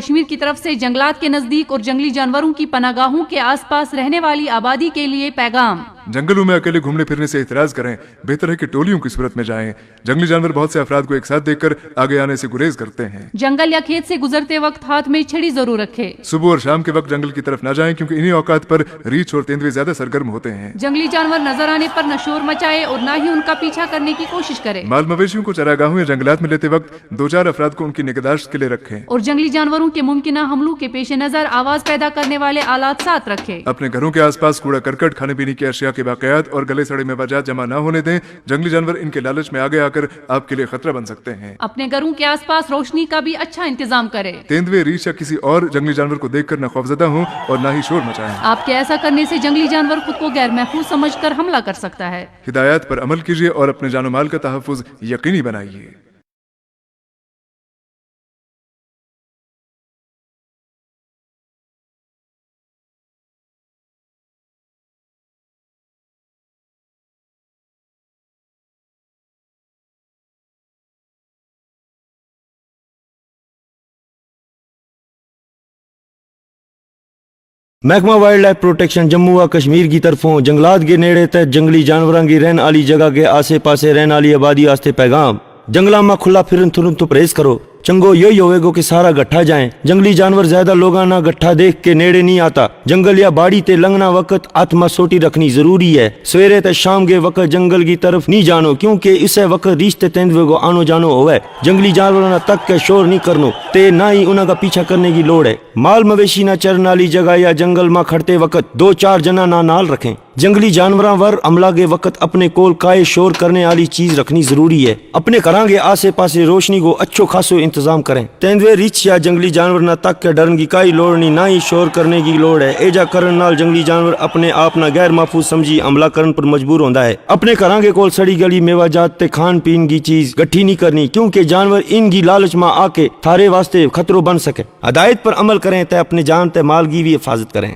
کشمیر کی طرف سے جنگلات کے نزدیک اور جنگلی جانوروں کی پناہ گاہوں کے آس پاس رہنے والی آبادی کے لیے پیغام۔ جنگلوں میں اکیلے گھومنے پھرنے سے اعتراض کریں، بہتر ہے کہ ٹولیوں کی صورت میں جائیں۔ جنگلی جانور بہت سے افراد کو ایک ساتھ دیکھ کر آگے آنے سے گریز کرتے ہیں۔ جنگل یا کھیت سے گزرتے وقت ہاتھ میں چھڑی ضرور رکھے۔ صبح اور شام کے وقت جنگل کی طرف نہ جائیں کیونکہ انہی اوقات پر ریچھ اور تیندوے زیادہ سرگرم ہوتے ہیں۔ جنگلی جانور نظر آنے پر نہ شور مچائے اور نہ ہی ان کا پیچھا کرنے کی کوشش کرے۔ مال مویشیوں کو چراگاہوں یا جنگلات میں لیتے وقت 2-4 افراد کو ان کی نگہداشت کے لیے رکھیں اور جنگلی جانوروں کے ممکنہ حملوں کے پیش نظر آواز پیدا کرنے والے آلات ساتھ رکھے۔ اپنے گھروں کے آس پاس کوڑا کرکٹ، کھانے پینے کی اشیاء کے باقیات اور گلے سڑے مواد جمع نہ ہونے دیں۔ جنگلی جانور ان کے لالچ میں آگے آ کر آپ کے لیے خطرہ بن سکتے ہیں۔ اپنے گھروں کے آس پاس روشنی کا بھی اچھا انتظام کرے۔ تیندوے، ریچھ یا کسی اور جنگلی جانور کو دیکھ کر نہ خوفزدہ ہوں اور نہ ہی شور مچائیں۔ آپ کے ایسا کرنے سے جنگلی جانور خود کو غیر محفوظ سمجھ کر حملہ کر سکتا ہے۔ ہدایات پر عمل کیجیے اور اپنے جان و مال کا تحفظ یقینی بنائیے۔ محکمہ وائلڈ لائف پروٹیکشن جموں و کشمیر کی طرفوں جنگلات کے نیڑے تحت جنگلی جانوراں کی رہن والی جگہ کے آسے پاسے رہن والی آبادی واسطے پیغام۔ جنگلاں میں کھلا پھرن تھرن تو پرہیز کرو۔ چنگو یہی ہوئے گو کہ سارا گٹھا جائیں۔ جنگلی جانور زیادہ لوگاں نہ گٹھا دیکھ کے نیڑے نہیں آتا۔ جنگل یا باڑی تے لنگنا وقت آتما سوٹی رکھنی ضروری ہے۔ سویرے تے شام کے وقت جنگل کی طرف نہیں جانو کیونکہ اسے وقت ریشتے تیندوے کو آنو جانو ہوئے۔ جنگلی جانوروں نہ تک کے شور نہیں کرنو تے نہ ہی انہاں کا پیچھا کرنے کی لوڑ ہے۔ مال مویشی نہ چرن والی جگہ یا جنگل میں کھڑتے وقت 2-4 جنا نہ نال رکھیں۔ جنگلی جانوراں ور عملہ کے وقت اپنے کول کائے شور کرنے والی چیز رکھنی ضروری ہے۔ اپنے گھراں کے آسے پاسے روشنی کو اچھو خاصو انتظام کریں۔ تیندوے، ریچھ یا جنگلی جانور نہ تک کے ڈرن کی کائی لوڑ نہیں، نہ ہی شور کرنے کی لوڑ ہے۔ ایجا کرن نال جنگلی جانور اپنے آپ نہ غیر محفوظ سمجھی حملہ کرن پر مجبور ہوندا ہے۔ اپنے گھراں کے کول سڑی گلی میوہ جات تے کھان پین کی چیز گٹھی نہیں کرنی کیونکہ جانور ان کی لالچ میں آ کے تھارے واسطے خطروں بن سکے۔ ہدایت پر عمل کریں تے اپنے جان تے مال کی بھی حفاظت کریں۔